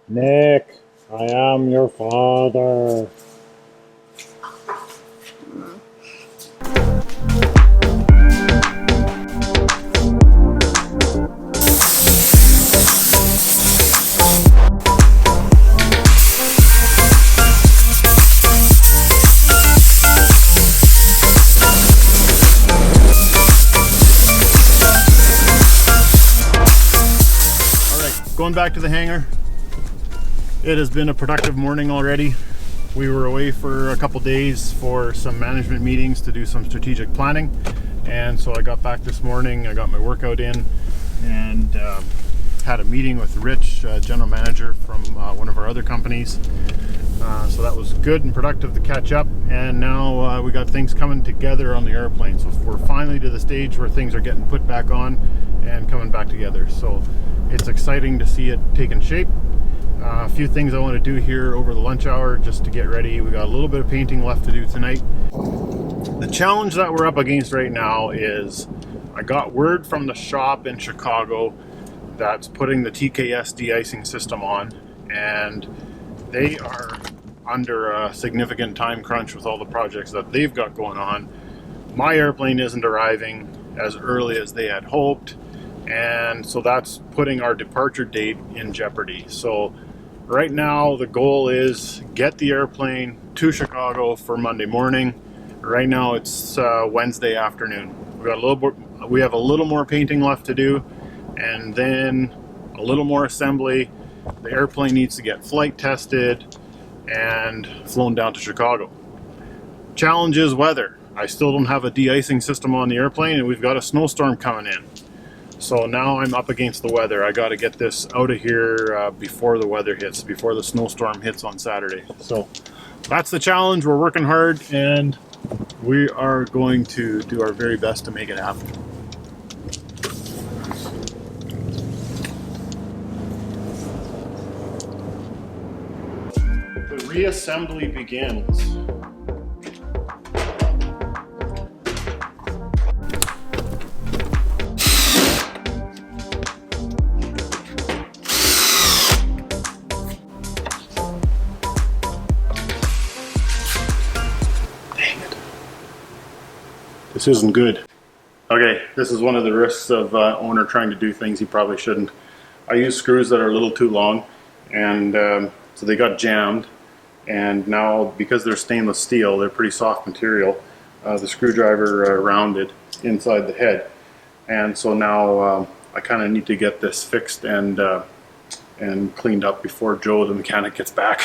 Nick, I am your father. Going back to the hangar. It has been a productive morning already. We were away for a couple days for some management meetings to do some strategic planning, and so I got back this morning. I got my workout in and had a meeting with Rich, general manager from one of our other companies. So that was good and productive to catch up, and now we got things coming together on the airplane. So we're finally to the stage where things are getting put back on and coming back together. So it's exciting to see it taking shape. A few things I want to do here over the lunch hour just to get ready. We got a little bit of painting left to do tonight. The challenge that we're up against right now is I got word from the shop in Chicago that's putting the TKS de-icing system on, and they are under a significant time crunch with all the projects that they've got going on. My airplane isn't arriving as early as they had hoped, and so that's putting our departure date in jeopardy. So right now the goal is get the airplane to Chicago for Monday morning. Right now it's Wednesday afternoon. We have a little more painting left to do, and then a little more assembly. The airplane needs to get flight tested and flown down to Chicago. Challenge is weather. I still don't have a de-icing system on the airplane, and we've got a snowstorm coming in. So now I'm up against the weather. I got to get this out of here before the weather hits, before the snowstorm hits on Saturday. So that's the challenge. We're working hard, and we are going to do our very best to make it happen. The reassembly begins. This isn't good. Okay, this is one of the risks of owner trying to do things he probably shouldn't. I use screws that are a little too long, and so they got jammed, and now because they're stainless steel, they're pretty soft material, the screwdriver rounded inside the head, and so now I kind of need to get this fixed and cleaned up before Joe the mechanic gets back.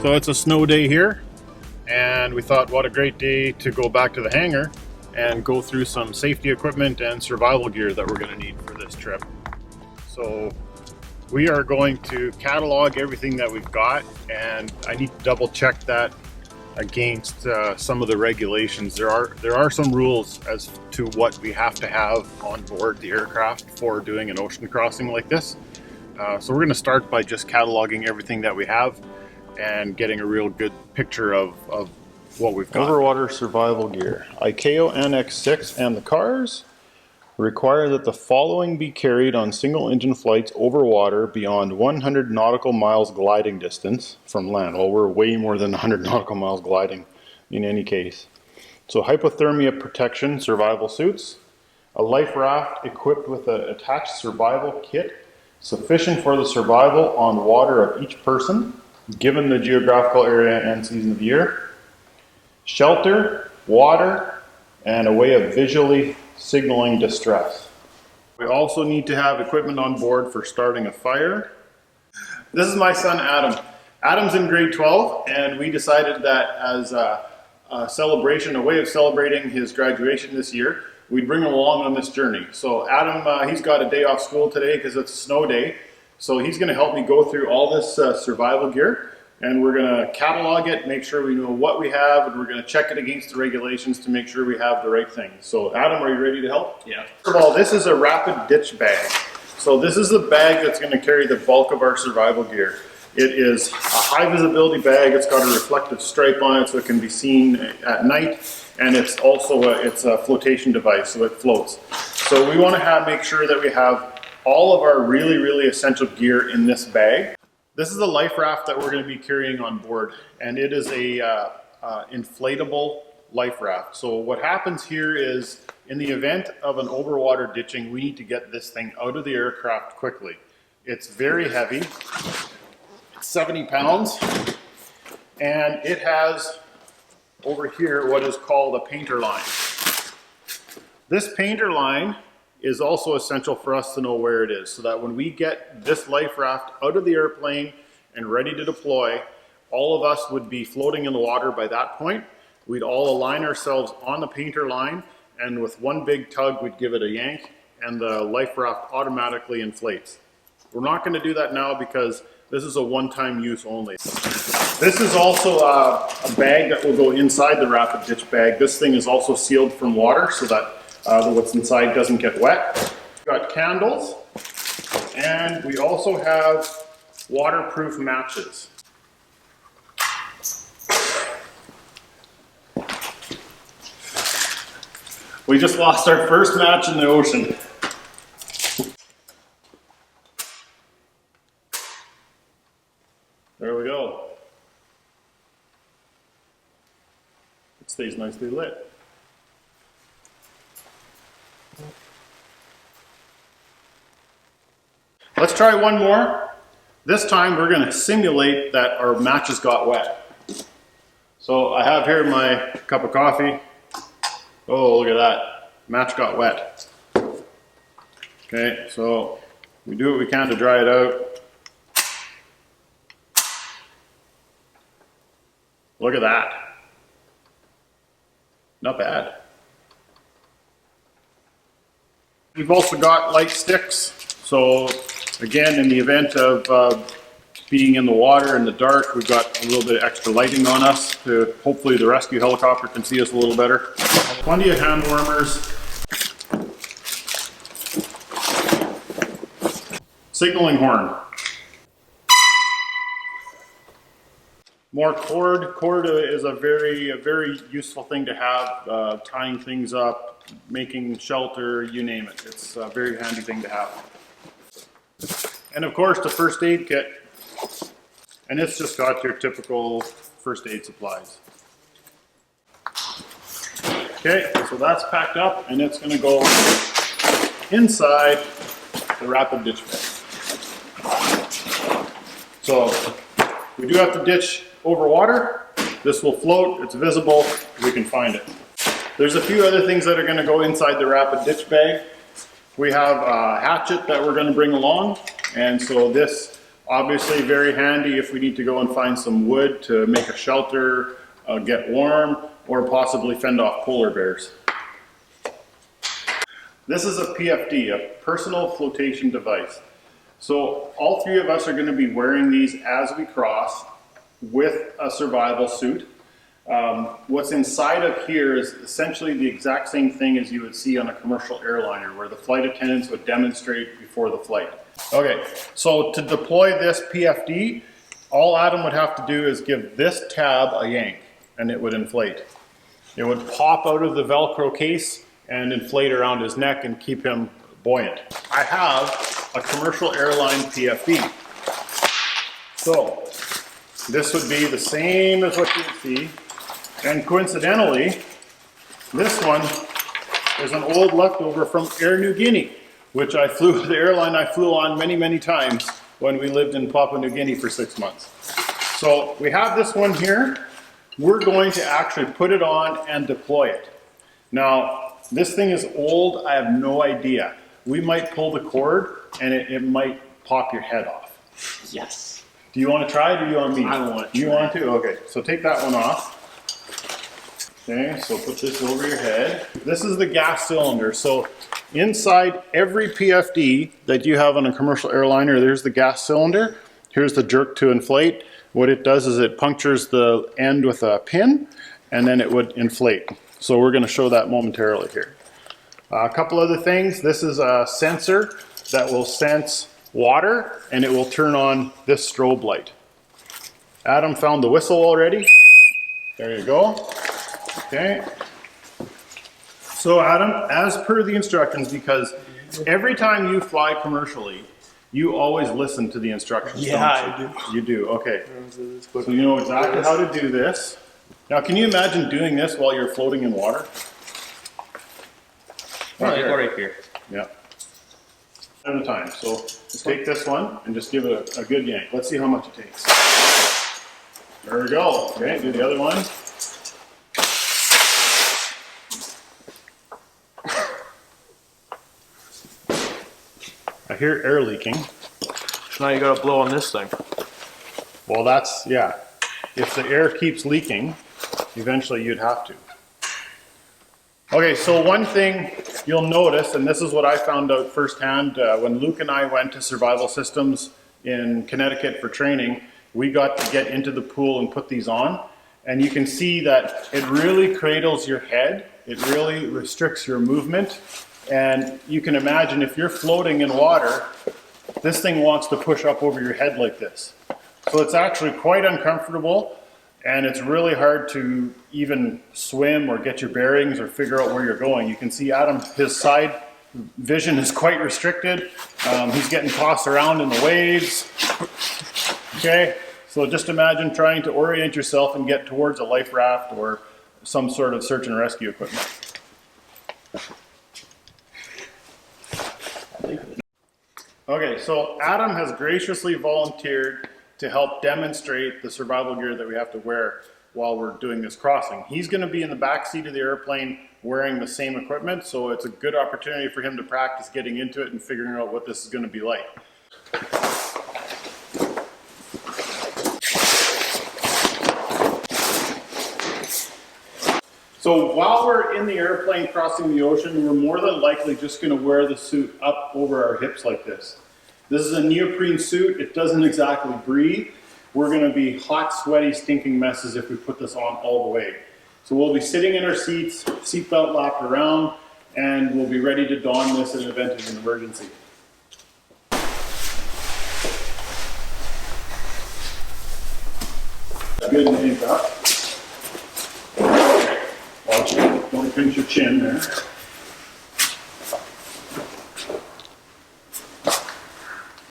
So it's a snow day here, and we thought what a great day to go back to the hangar and go through some safety equipment and survival gear that we're going to need for this trip. So we are going to catalog everything that we've got, and I need to double check that against some of the regulations. There are some rules as to what we have to have on board the aircraft for doing an ocean crossing like this. So we're going to start by just cataloging everything that we have and getting a real good picture of what we've got. Overwater survival gear. ICAO Annex 6 and the cars require that the following be carried on single engine flights over water beyond 100 nautical miles gliding distance from land. Well, we're way more than 100 nautical miles gliding in any case. So hypothermia protection survival suits, a life raft equipped with an attached survival kit sufficient for the survival on water of each person, given the geographical area and season of the year, shelter, water, and a way of visually signaling distress. We also need to have equipment on board for starting a fire. This is my son Adam. Adam's in grade 12, and we decided that as a celebration, a way of celebrating his graduation this year, we'd bring him along on this journey. So Adam, he's got a day off school today because it's a snow day. So he's going to help me go through all this survival gear, and we're going to catalog it, make sure we know what we have, and we're going to check it against the regulations to make sure we have the right things. So Adam, are you ready to help? Yeah. First of all, this is a rapid ditch bag. So this is the bag that's going to carry the bulk of our survival gear. It is a high visibility bag. It's got a reflective stripe on it so it can be seen at night, and it's also a flotation device, so it floats. So we want to make sure that we have all of our really essential gear in this bag. This is a life raft that we're going to be carrying on board, and it is a inflatable life raft. So what happens here is, in the event of an overwater ditching, we need to get this thing out of the aircraft quickly. It's very heavy, it's 70 pounds, and it has over here what is called a painter line. This painter line is also essential for us to know where it is, so that when we get this life raft out of the airplane and ready to deploy, all of us would be floating in the water by that point. We'd all align ourselves on the painter line, and with one big tug, we'd give it a yank, and the life raft automatically inflates. We're not going to do that now because this is a one-time use only. This is also a bag that will go inside the rapid ditch bag. This thing is also sealed from water so that what's inside doesn't get wet. We've got candles, and we also have waterproof matches. We just lost our first match in the ocean. There we go. It stays nicely lit. Let's try one more. This time we're going to simulate that our matches got wet. So I have here my cup of coffee. Oh, look at that. Match got wet. Okay, so we do what we can to dry it out. Look at that. Not bad. We've also got light sticks. So again, in the event of being in the water in the dark, we've got a little bit of extra lighting on us to hopefully the rescue helicopter can see us a little better. Plenty of hand warmers. Signaling horn. More cord. Cord is a very useful thing to have, tying things up, making shelter, you name it. It's a very handy thing to have. And of course the first aid kit. And it's just got your typical first aid supplies. Okay, so that's packed up and it's going to go inside the rapid ditch bag. So we do have to ditch over water. This will float, it's visible, we can find it. There's a few other things that are going to go inside the rapid ditch bag. We have a hatchet that we're going to bring along, and so this obviously very handy if we need to go and find some wood to make a shelter, get warm, or possibly fend off polar bears. This is a PFD, a personal flotation device. So all three of us are going to be wearing these as we cross with a survival suit. What's inside of here is essentially the exact same thing as you would see on a commercial airliner, where the flight attendants would demonstrate before the flight. Okay, so to deploy this PFD, all Adam would have to do is give this tab a yank. and it would inflate. It would pop out of the Velcro case and inflate around his neck and keep him buoyant. I have a commercial airline PFD. So this would be the same as what you would see. And coincidentally, this one is an old leftover from Air New Guinea, which I flew, the airline I flew on many, many times when we lived in Papua New Guinea for 6 months. So we have this one here. We're going to actually put it on and deploy it. Now, this thing is old. I have no idea. We might pull the cord and it might pop your head off. Yes. Do you want to try it or do you want me? I want to. You want to? Okay, so take that one off. Okay, so put this over your head. This is the gas cylinder. So inside every PFD that you have on a commercial airliner, there's the gas cylinder. Here's the jerk to inflate. What it does is it punctures the end with a pin and then it would inflate. So we're going to show that momentarily here. A couple other things. This is a sensor that will sense water and it will turn on this strobe light. Adam found the whistle already. There you go. Okay. So Adam, as per the instructions, because every time you fly commercially, you always listen to the instructions. Yeah, I do. You do, okay. So you know exactly how to do this. Now, can you imagine doing this while you're floating in water? Right here. Yeah. At a time. So just take this one and just give it a good yank. Let's see how much it takes. There we go. Okay, do the other one. I hear air leaking. So now you gotta blow on this thing. Well, that's, yeah. If the air keeps leaking, eventually you'd have to. Okay, so one thing you'll notice, and this is what I found out firsthand, when Luke and I went to Survival Systems in Connecticut for training, we got to get into the pool and put these on. And you can see that it really cradles your head. It really restricts your movement. And you can imagine if you're floating in water, this thing wants to push up over your head like this. So it's actually quite uncomfortable and it's really hard to even swim or get your bearings or figure out where you're going. You can see Adam, his side vision is quite restricted. He's getting tossed around in the waves. Okay, so just imagine trying to orient yourself and get towards a life raft or some sort of search and rescue equipment. Okay, so Adam has graciously volunteered to help demonstrate the survival gear that we have to wear while we're doing this crossing. He's going to be in the back seat of the airplane wearing the same equipment, so it's a good opportunity for him to practice getting into it and figuring out what this is going to be like. So while we're in the airplane crossing the ocean, we're more than likely just going to wear the suit up over our hips like this. This is a neoprene suit. It doesn't exactly breathe. We're going to be hot, sweaty, stinking messes if we put this on all the way. So we'll be sitting in our seats, seatbelt lapped around, and we'll be ready to don this in the event of an emergency. Good and ink up. Watch it. Don't pinch your chin there.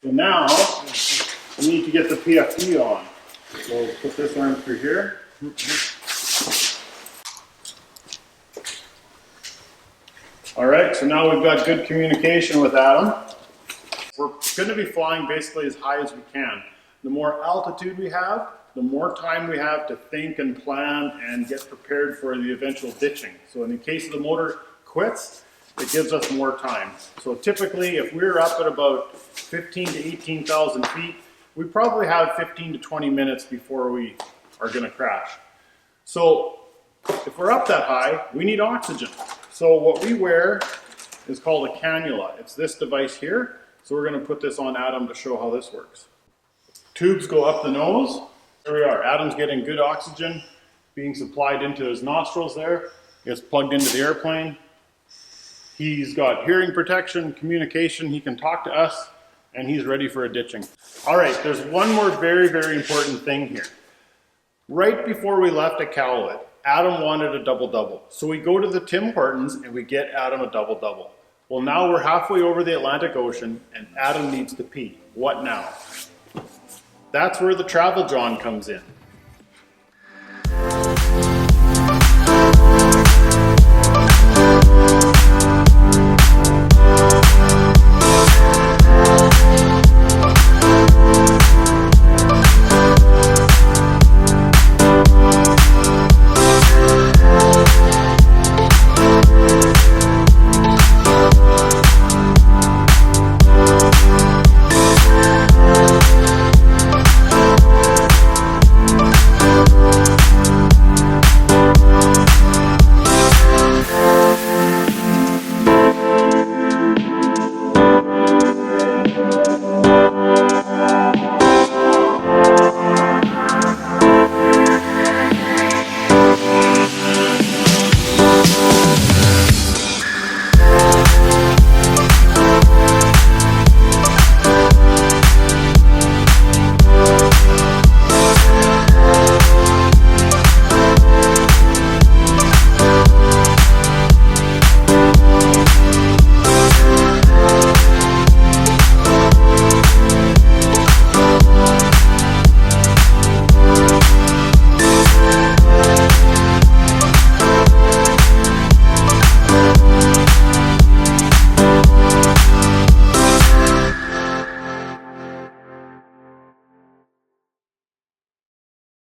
So now, we need to get the PFD on. So put this arm through here. All right, so now we've got good communication with Adam. We're going to be flying basically as high as we can. The more altitude we have, the more time we have to think and plan and get prepared for the eventual ditching. So in the case of the motor quits, it gives us more time. So typically, if we're up at about 15 to 18,000 feet, we probably have 15 to 20 minutes before we are going to crash. So if we're up that high, we need oxygen. So what we wear is called a cannula. It's this device here. So we're going to put this on Adam to show how this works. Tubes go up the nose. There we are. Adam's getting good oxygen being supplied into his nostrils there. It's plugged into the airplane. He's got hearing protection, communication. He can talk to us, and he's ready for a ditching. All right, there's one more very, very important thing here. Right before we left at Callowit, Adam wanted a double-double. So we go to the Tim Hortons and we get Adam a double-double. Well, now we're halfway over the Atlantic Ocean and Adam needs to pee. What now? That's where the Travel John comes in.